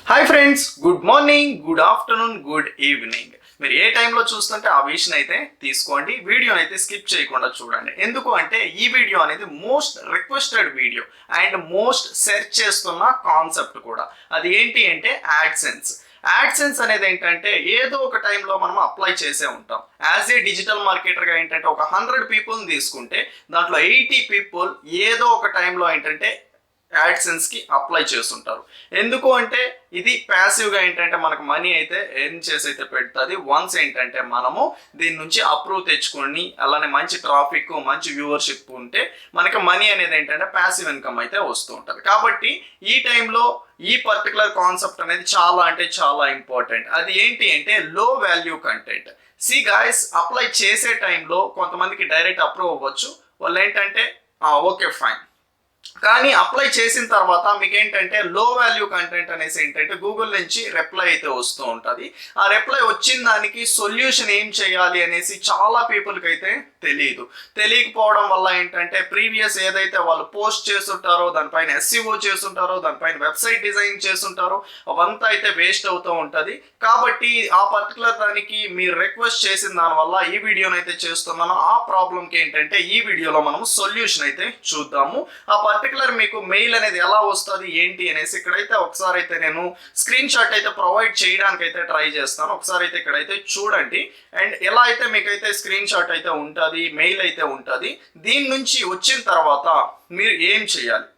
Hi friends, good morning, good afternoon, good evening. మీరు ఏ టైంలో చూస్తుంటే ఆ విషయం అయితే తీసుకోండి. వీడియోని అయితే స్కిప్ చేయకుండా చూడండి. ఎందుకు అంటే ఈ వీడియో అనేది most requested video and most search చేస్తున్న కాన్సెప్ట్ కూడా. అది ఏంటి అంటే యాడ్సెన్స్. యాడ్సెన్స్ అనేది ఏంటంటే ఏదో ఒక టైంలో మనం అప్లై చేసే ఉంటాం. యాజ్ ఏ డిజిటల్ మార్కెటర్గా ఏంటంటే ఒక 100 పీపుల్ని తీసుకుంటే దాంట్లో 80 పీపుల్ ఏదో ఒక టైంలో ఏంటంటే యాడ్సెన్స్కి అప్లై చేస్తుంటారు. ఎందుకు అంటే ఇది ప్యాసివ్గా ఏంటంటే మనకు మనీ అయితే ఎర్న్ చేసి అయితే పెడుతుంది. వన్స్ ఏంటంటే మనము దీని నుంచి అప్రూవ్ తెచ్చుకొని అలానే మంచి ట్రాఫిక్, మంచి వ్యూవర్షిప్ ఉంటే మనకి మనీ అనేది ఏంటంటే ప్యాసివ్ ఇన్కమ్ అయితే వస్తూ ఉంటుంది. కాబట్టి ఈ టైంలో ఈ పర్టికులర్ కాన్సెప్ట్ అనేది చాలా అంటే చాలా ఇంపార్టెంట్. అది ఏంటి అంటే లో వాల్యూ కంటెంట్. సి గాయస్, అప్లై చేసే టైంలో కొంతమందికి డైరెక్ట్ అప్రూవ్ అవ్వచ్చు. వాళ్ళు ఏంటంటే ఓకే ఫైన్, కానీ అప్లై చేసిన తర్వాత మీకు ఏంటంటే లో వాల్యూ కంటెంట్ అనేసి ఏంటంటే గూగుల్ నుంచి రిప్లై అయితే వస్తూ ఉంటుంది. ఆ రిప్లై వచ్చిన దానికి సొల్యూషన్ ఏం చేయాలి అనేసి చాలా పీపుల్కి అయితే తెలియకపోవడం వల్ల ఏంటంటే ప్రీవియస్ ఏదైతే వాళ్ళు పోస్ట్ చేస్తుంటారో దానిపైన ఎస్ఈఓ చేస్తుంటారో దానిపైన వెబ్సైట్ డిజైన్ చేస్తుంటారో అవంతా అయితే వేస్ట్ అవుతూ ఉంటుంది. కాబట్టి ఆ పర్టికులర్ దానికి మీరు రిక్వెస్ట్ చేసిన దానివల్ల ఈ వీడియోని అయితే చేస్తున్నాను. ఆ ప్రాబ్లంకి ఏంటంటే ఈ వీడియోలో మనం సొల్యూషన్ అయితే చూద్దాము. ఆ పర్టికులర్ మీకు మెయిల్ అనేది ఎలా వస్తుంది ఏంటి అనేసి ఇక్కడైతే ఒకసారి అయితే నేను స్క్రీన్ షాట్ అయితే ప్రొవైడ్ చేయడానికి అయితే ట్రై చేస్తాను. ఒకసారి అయితే ఇక్కడైతే చూడండి. అండ్ ఎలా అయితే మీకైతే స్క్రీన్ షాట్ అయితే ఉంటుంది, మెయిల్ అయితే ఉంటుంది. దీని నుంచి వచ్చిన తర్వాత మీరు ఏం చేయాలి,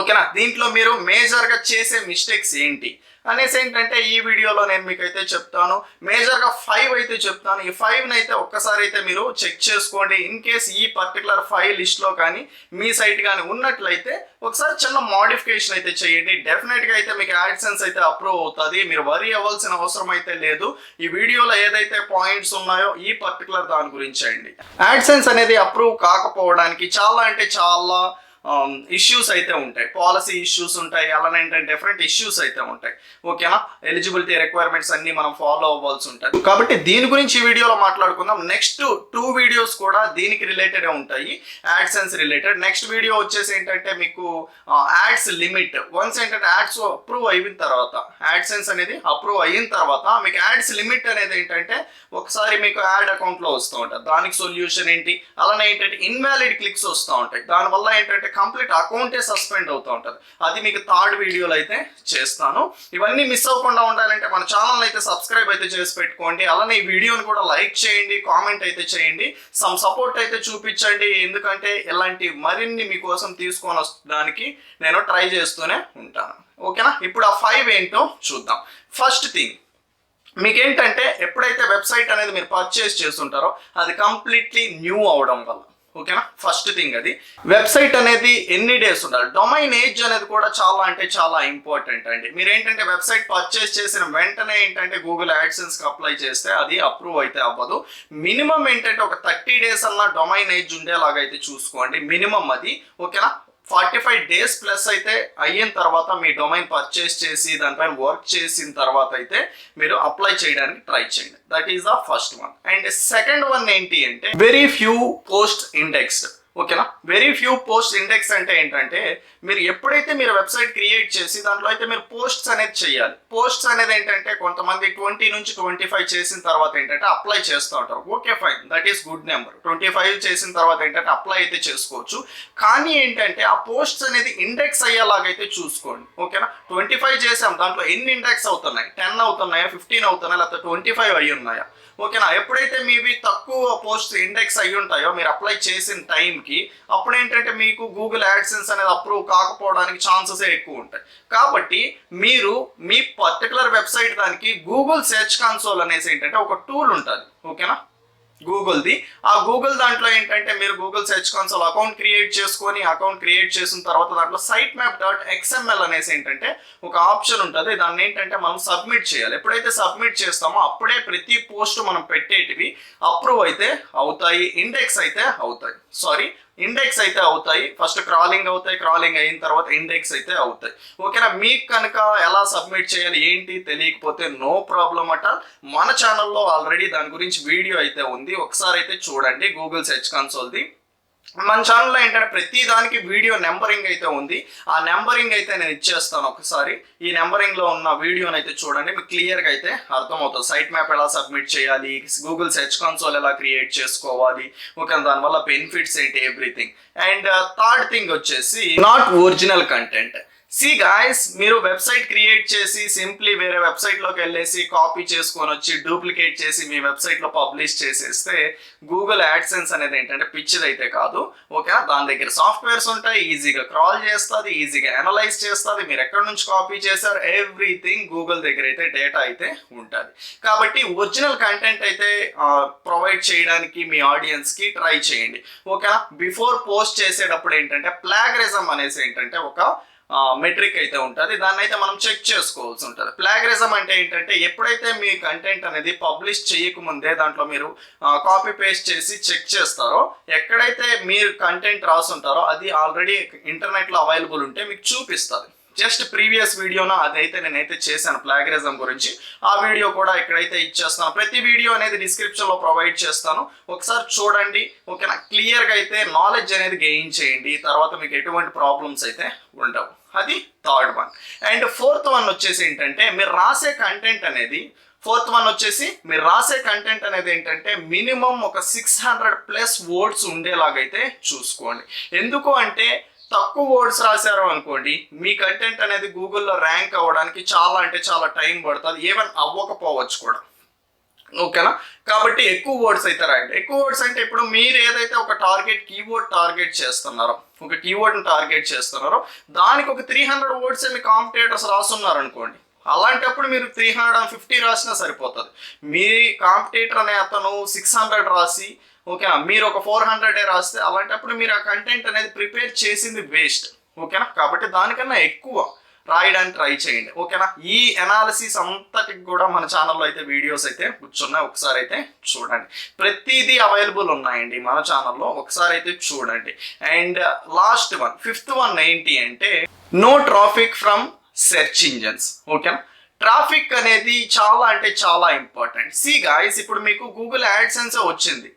ఓకేనా? దీంట్లో మీరు మేజర్గా చేసే మిస్టేక్స్ ఏంటి అనేసి ఏంటంటే ఈ వీడియోలో నేను మీకు అయితే చెప్తాను. మేజర్గా 5 అయితే చెప్తాను. ఈ 5ని అయితే ఒక్కసారి అయితే మీరు చెక్ చేసుకోండి. ఇన్ కేస్ ఈ పర్టికులర్ 5 లిస్ట్లో కానీ మీ సైట్ కానీ ఉన్నట్లయితే ఒకసారి చిన్న మోడిఫికేషన్ అయితే చేయండి. డెఫినెట్గా అయితే మీకు యాడ్సెన్స్ అయితే అప్రూవ్ అవుతుంది. మీరు వరీ అవ్వాల్సిన అవసరం అయితే లేదు. ఈ వీడియోలో ఏదైతే పాయింట్స్ ఉన్నాయో ఈ పర్టికులర్ దాని గురించి అండి. యాడ్సెన్స్ అనేది అప్రూవ్ కాకపోవడానికి చాలా అంటే చాలా ఇష్యూస్ అయితే ఉంటాయి. పాలసీ ఇష్యూస్ ఉంటాయి, అలానే ఏంటంటే డిఫరెంట్ ఇష్యూస్ అయితే ఉంటాయి. ఓకేనా? ఎలిజిబిలిటీ రిక్వైర్మెంట్స్ అన్ని మనం ఫాలో అవ్వాల్సి ఉంటుంది. కాబట్టి దీని గురించి ఈ వీడియోలో మాట్లాడుకుందాం. నెక్స్ట్ 2 వీడియోస్ కూడా దీనికి రిలేటెడ్ ఉంటాయి, యాడ్సెన్స్ రిలేటెడ్. నెక్స్ట్ వీడియో వచ్చేసి ఏంటంటే మీకు యాడ్స్ లిమిట్. వన్స్ ఏంటంటే యాడ్స్ అప్రూవ్ అయిన తర్వాత, యాడ్సెన్స్ అనేది అప్రూవ్ అయిన తర్వాత మీకు యాడ్స్ లిమిట్ అనేది ఏంటంటే ఒకసారి మీకు యాడ్ అకౌంట్లో వస్తూ ఉంటుంది. దానికి సొల్యూషన్ ఏంటి, అలానే ఏంటంటే ఇన్వాలిడ్ క్లిక్స్ వస్తూ ఉంటాయి. దానివల్ల ఏంటంటే కంప్లీట్ అకౌంటే సస్పెండ్ అవుతూ ఉంటుంది. అది మీకు 3rd వీడియోలో అయితే చేస్తాను. ఇవన్నీ మిస్ అవ్వకుండా ఉండాలంటే మన ఛానల్ అయితే సబ్స్క్రైబ్ అయితే చేసి పెట్టుకోండి. అలానే ఈ వీడియోని కూడా లైక్ చేయండి, కామెంట్ అయితే చేయండి, సమ్ సపోర్ట్ అయితే చూపించండి. ఎందుకంటే ఇలాంటి మరిన్ని మీకోసం తీసుకొని వస్తానికి నేను ట్రై చేస్తూనే ఉంటాను. ఓకేనా? ఇప్పుడు ఆ 5 ఏంటో చూద్దాం. ఫస్ట్ థింగ్, మీకేంటంటే ఎప్పుడైతే వెబ్సైట్ అనేది మీరు పర్చేస్ చేస్తుంటారో అది కంప్లీట్లీ న్యూ అవడం వల్ల, ఓకేనా? ఫస్ట్ థింగ్, అది వెబ్సైట్ అనేది ఎన్ని డేస్ ఉండాలి. డొమైన్ ఏజ్ అనేది కూడా చాలా అంటే చాలా ఇంపార్టెంట్ అండి. మీరు ఏంటంటే వెబ్సైట్ పర్చేస్ చేసిన వెంటనే ఏంటంటే గూగుల్ యాడ్సెన్స్కి అప్లై చేస్తే అది అప్రూవ్ అయితే అవ్వదు. మినిమం ఏంటంటే ఒక 30 డేస్ అన్న డొమైన్ ఏజ్ ఉండేలాగా అయితే చూసుకోండి, మినిమం అది. ఓకేనా? 45 డేస్ ప్లస్ అయితే అయిన తర్వాత మీ డొమైన్ పర్చేస్ చేసి దానిపైన వర్క్ చేసిన తర్వాత అయితే మీరు అప్లై చేయడానికి ట్రై చేయండి. That is the first one. And second one ఏంటి అంటే వెరీ ఫ్యూ పోస్ట్ ఇండెక్స్డ్. ఓకేనా? వెరీ ఫ్యూ పోస్ట్ ఇండెక్స్ అంటే ఏంటంటే మీరు ఎప్పుడైతే మీరు వెబ్సైట్ క్రియేట్ చేసి దాంట్లో అయితే మీరు పోస్ట్స్ అనేది చేయాలి. పోస్ట్స్ అనేది ఏంటంటే కొంతమంది 20 నుంచి 25 చేసిన తర్వాత ఏంటంటే అప్లై చేస్తూ ఉంటారు. Okay fine, that is good number. 25 చేసిన తర్వాత ఏంటంటే అప్లై అయితే చేసుకోవచ్చు. కానీ ఏంటంటే ఆ పోస్ట్స్ అనేది ఇండెక్స్ అయ్యేలాగైతే చూసుకోండి. ఓకేనా? 25 చేసాం, దాంట్లో ఎన్ని ఇండెక్స్ అవుతున్నాయి? 10 అవుతున్నాయా, 15 అవుతున్నాయా, లేకపోతే 25 అయ్యి ఉన్నాయా? ఓకేనా? ఎప్పుడైతే మీవి తక్కువ పోస్ట్ ఇండెక్స్ అయ్యి ఉంటాయో మీరు అప్లై చేసిన టైంకి, అప్పుడు ఏంటంటే మీకు గూగుల్ యాడ్సెన్స్ అనేది అప్రూవ్ కాకపోవడానికి ఛాన్సెస్ ఎక్కువ ఉంటాయి. కాబట్టి మీరు మీ పర్టికులర్ వెబ్సైట్ దానికి గూగుల్ సెర్చ్ కన్సోల్ అనేసి ఏంటంటే ఒక టూల్ ఉంటుంది. ఓకేనా? గూగుల్ది. ఆ గూగుల్ దాంట్లో ఏంటంటే మీరు Google search console account create చేసుకొని, అకౌంట్ క్రియేట్ చేసిన తర్వాత దాంట్లో సైట్ మ్యాప్ .xml అనేసి ఏంటంటే ఒక ఆప్షన్ ఉంటుంది. దాన్ని ఏంటంటే మనం సబ్మిట్ చేయాలి. ఎప్పుడైతే సబ్మిట్ చేస్తామో అప్పుడే ప్రతి పోస్ట్ మనం పెట్టేటివి అప్రూవ్ అయితే అవుతాయి, ఇండెక్స్ అయితే అవుతాయి. ఇండెక్స్ అయితే అవుతాయి. ఫస్ట్ క్రాలింగ్ అవుతాయి, క్రాలింగ్ అయిన తర్వాత ఇండెక్స్ అయితే అవుతాయి. ఓకేనా? మీకు కనుక ఎలా సబ్మిట్ చేయాలి ఏంటి తెలియకపోతే నో ప్రాబ్లం అట. మన ఛానల్లో ఆల్రెడీ దాని గురించి వీడియో అయితే ఉంది, ఒకసారి అయితే చూడండి. గూగుల్ సెర్చ్ కన్సోల్ది మన ఛానల్లో ఏంటంటే ప్రతి దానికి వీడియో నెంబరింగ్ అయితే ఉంది. ఆ నెంబరింగ్ అయితే నేను ఇచ్చేస్తాను. ఒకసారి ఈ నెంబరింగ్లో ఉన్న వీడియోని అయితే చూడండి, మీకు క్లియర్గా అయితే అర్థమవుతుంది. సైట్ మ్యాప్ ఎలా సబ్మిట్ చేయాలి, గూగుల్ సెర్చ్ కన్సోల్ ఎలా క్రియేట్ చేసుకోవాలి, ఓకే, దానివల్ల బెనిఫిట్స్ ఏంటి, ఎవ్రీథింగ్. అండ్ థర్డ్ థింగ్ వచ్చేసి not original content. See guys, మీరు వెబ్సైట్ క్రియేట్ చేసి సింప్లీ వేరే వెబ్సైట్లోకి వెళ్ళేసి కాపీ చేసుకొని వచ్చి డూప్లికేట్ చేసి మీ వెబ్సైట్లో పబ్లిష్ చేసేస్తే గూగుల్ యాడ్సెన్స్ అనేది ఏంటంటే పిచ్చిది అయితే కాదు, ఓకే. దాని దగ్గర సాఫ్ట్వేర్స్ ఉంటాయి, ఈజీగా క్రాల్ చేస్తుంది, ఈజీగా అనలైజ్ చేస్తుంది, మీరు ఎక్కడి నుంచి కాపీ చేశారు, ఎవ్రీథింగ్ గూగుల్ దగ్గర అయితే డేటా అయితే ఉంటుంది. కాబట్టి ఒరిజినల్ కంటెంట్ అయితే ప్రొవైడ్ చేయడానికి మీ ఆడియన్స్కి ట్రై చేయండి, ఓకే. బిఫోర్ పోస్ట్ చేసేటప్పుడు ఏంటంటే ప్లాగరిజం అనేసి ఏంటంటే ఒక మెట్రిక్ అయితే ఉంటుంది, దాన్ని అయితే మనం చెక్ చేసుకోవాల్సి ఉంటుంది. ప్లాగరిజం అంటే ఏంటంటే ఎప్పుడైతే మీ కంటెంట్ అనేది పబ్లిష్ చేయకముందే దాంట్లో మీరు కాపీ పేస్ట్ చేసి చెక్ చేస్తారో, ఎక్కడైతే మీరు కంటెంట్ రాసుంటారో అది ఆల్రెడీ ఇంటర్నెట్లో అవైలబుల్ ఉంటే మీకు చూపిస్తుంది. జస్ట్ ప్రీవియస్ వీడియోలో అదైతే నేనైతే చేశాను ప్లాగరిజం గురించి, ఆ వీడియో కూడా ఇక్కడైతే ఇచ్చేస్తాను. ప్రతి వీడియో అనేది డిస్క్రిప్షన్లో ప్రొవైడ్ చేస్తాను, ఒకసారి చూడండి, ఓకేనా. క్లియర్గా అయితే నాలెడ్జ్ అనేది గెయిన్ చేయండి, తర్వాత మీకు ఎటువంటి ప్రాబ్లమ్స్ అయితే ఉండవు. అది third one. And fourth one వచ్చేసి ఏంటంటే మీరు రాసే కంటెంట్ అనేది ఏంటంటే మినిమం ఒక 600+ వర్డ్స్ ఉండేలాగైతే చూసుకోండి. ఎందుకు అంటే తక్కువ వర్డ్స్ రాశారు అనుకోండి, మీ కంటెంట్ అనేది గూగుల్లో ర్యాంక్ అవ్వడానికి చాలా అంటే చాలా టైం పడుతుంది, ఈవెన్ అవ్వకపోవచ్చు కూడా, ఓకేనా. కాబట్టి ఎక్కువ వర్డ్స్ అయితే రాయండి. ఎక్కువ వర్డ్స్ అంటే ఇప్పుడు మీరు ఏదైతే ఒక కీవర్డ్ని టార్గెట్ చేస్తున్నారో దానికి ఒక 300 వర్డ్స్ మీ కాంపిటేటర్స్ రాస్తున్నారు అనుకోండి, అలాంటప్పుడు మీరు 350 రాసినా సరిపోతుంది. మీ కాంపిటేటర్ అనే అతను 600 రాసి, ఓకేనా, మీరు ఒక 400 రాస్తే అలాంటప్పుడు మీరు ఆ కంటెంట్ అనేది ప్రిపేర్ చేసింది వేస్ట్, ఓకేనా. కాబట్టి దానికన్నా ఎక్కువ రాయడానికి ట్రై చేయండి, ఓకేనా. ఈ అనాలిసిస్ అంతటికి కూడా మన ఛానల్లో అయితే వీడియోస్ అయితే కూర్చున్నాయి, ఒకసారి అయితే చూడండి. ప్రతిదీ అవైలబుల్ ఉన్నాయండి మన ఛానల్లో, ఒకసారి అయితే చూడండి. And last one, fifth one ఏంటి అంటే no traffic from search engines, ఓకేనా. ట్రాఫిక్ అనేది చాలా అంటే చాలా ఇంపార్టెంట్. సి గాయ్స్, ఇప్పుడు మీకు గూగుల్ యాడ్సెన్స్ వచ్చింది,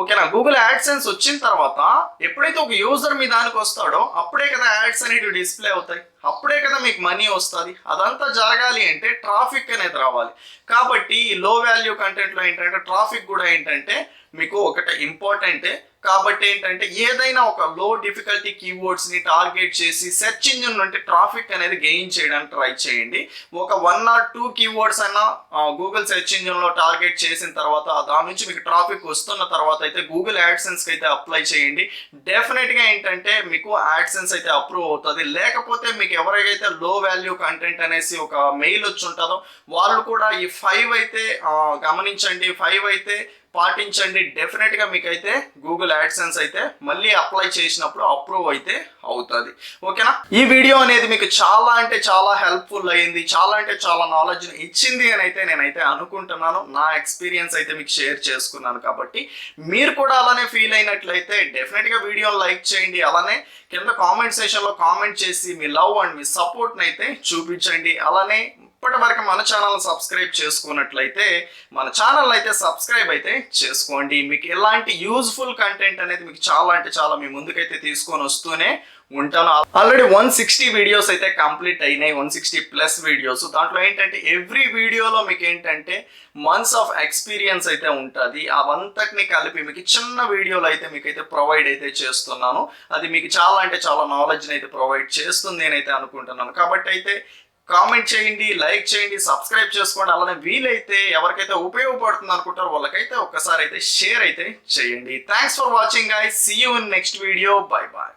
ఓకేనా. గూగుల్ యాడ్సెన్స్ వచ్చిన తర్వాత ఎప్పుడైతే ఒక యూజర్ మీ దానికి వస్తాడో అప్పుడే కదా యాడ్స్ అనేవి డిస్ప్లే అవుతాయి, అప్పుడే కదా మీకు మనీ వస్తుంది. అదంతా జరగాలి అంటే ట్రాఫిక్ అనేది రావాలి. కాబట్టి లో వాల్యూ కంటెంట్లో ఏంటంటే ట్రాఫిక్ కూడా ఏంటంటే మీకు ఒకటి ఇంపార్టెంటే. కాబట్టి ఏంటంటే ఏదైనా ఒక లో డిఫికల్టీ కీవర్డ్స్ని టార్గెట్ చేసి సెర్చ్ ఇంజిన్ నుండి ట్రాఫిక్ అనేది గెయిన్ చేయడానికి ట్రై చేయండి. ఒక 1 or 2 కీవర్డ్స్ అయినా గూగుల్ సెర్చ్ ఇంజిన్లో టార్గెట్ చేసిన తర్వాత దాని నుంచి మీకు ట్రాఫిక్ వస్తున్న తర్వాత అయితే గూగుల్ యాడ్సెన్స్కి అయితే అప్లై చేయండి. డెఫినెట్గా ఏంటంటే మీకు యాడ్సెన్స్ అయితే అప్రూవ్ అవుతుంది. లేకపోతే మీకు ఎవరికైతే లో వాల్యూ కంటెంట్ అనేసి ఒక మెయిల్ వచ్చి ఉంటుందో వాళ్ళు కూడా ఈ 5 అయితే గమనించండి, 5 అయితే పాటించండి. డెఫినెట్గా మీకైతే గూగుల్ యాడ్సెన్స్ అయితే మళ్ళీ అప్లై చేసినప్పుడు అప్రూవ్ అయితే అవుతుంది, ఓకేనా. ఈ వీడియో అనేది మీకు చాలా అంటే చాలా హెల్ప్ఫుల్ అయ్యింది, చాలా అంటే చాలా నాలెడ్జ్ ఇచ్చింది అని అయితే నేనైతే అనుకుంటున్నాను. నా ఎక్స్పీరియన్స్ అయితే మీకు షేర్ చేసుకున్నాను. కాబట్టి మీరు కూడా అలానే ఫీల్ అయినట్లయితే డెఫినెట్గా వీడియోని లైక్ చేయండి, అలానే కింద కామెంట్ సెషన్లో కామెంట్ చేసి మీ లవ్ అండ్ మీ సపోర్ట్ని అయితే చూపించండి. అలానే ఇప్పటి వరకు మన ఛానల్ సబ్స్క్రైబ్ చేసుకున్నట్లయితే మన ఛానల్ అయితే సబ్స్క్రైబ్ అయితే చేసుకోండి. మీకు ఎలాంటి యూజ్ఫుల్ కంటెంట్ అనేది మీకు చాలా అంటే చాలా మీ ముందుకైతే తీసుకొని వస్తూనే ఉంటాను. ఆల్రెడీ 160 వీడియోస్ అయితే కంప్లీట్ అయినాయి, 160+ వీడియోస్. దాంట్లో ఏంటంటే ఎవ్రీ వీడియోలో మీకు ఏంటంటే మంత్స్ ఆఫ్ ఎక్స్పీరియన్స్ అయితే ఉంటుంది. అవంతటిని కలిపి మీకు చిన్న వీడియోలు అయితే మీకైతే ప్రొవైడ్ అయితే చేస్తున్నాను. అది మీకు చాలా అంటే చాలా నాలెడ్జ్ని అయితే ప్రొవైడ్ చేస్తుంది నేనైతే అనుకుంటున్నాను. కాబట్టి అయితే కామెంట్ చేయండి, లైక్ చేయండి, సబ్స్క్రైబ్ చేసుకోండి. అలానే వీలైతే ఎవరికైతే ఉపయోగపడుతుంది అనుకుంటారో వాళ్ళకైతే ఒక్కసారి అయితే షేర్ అయితే చేయండి. Thanks for watching guys, see you in next video, bye bye.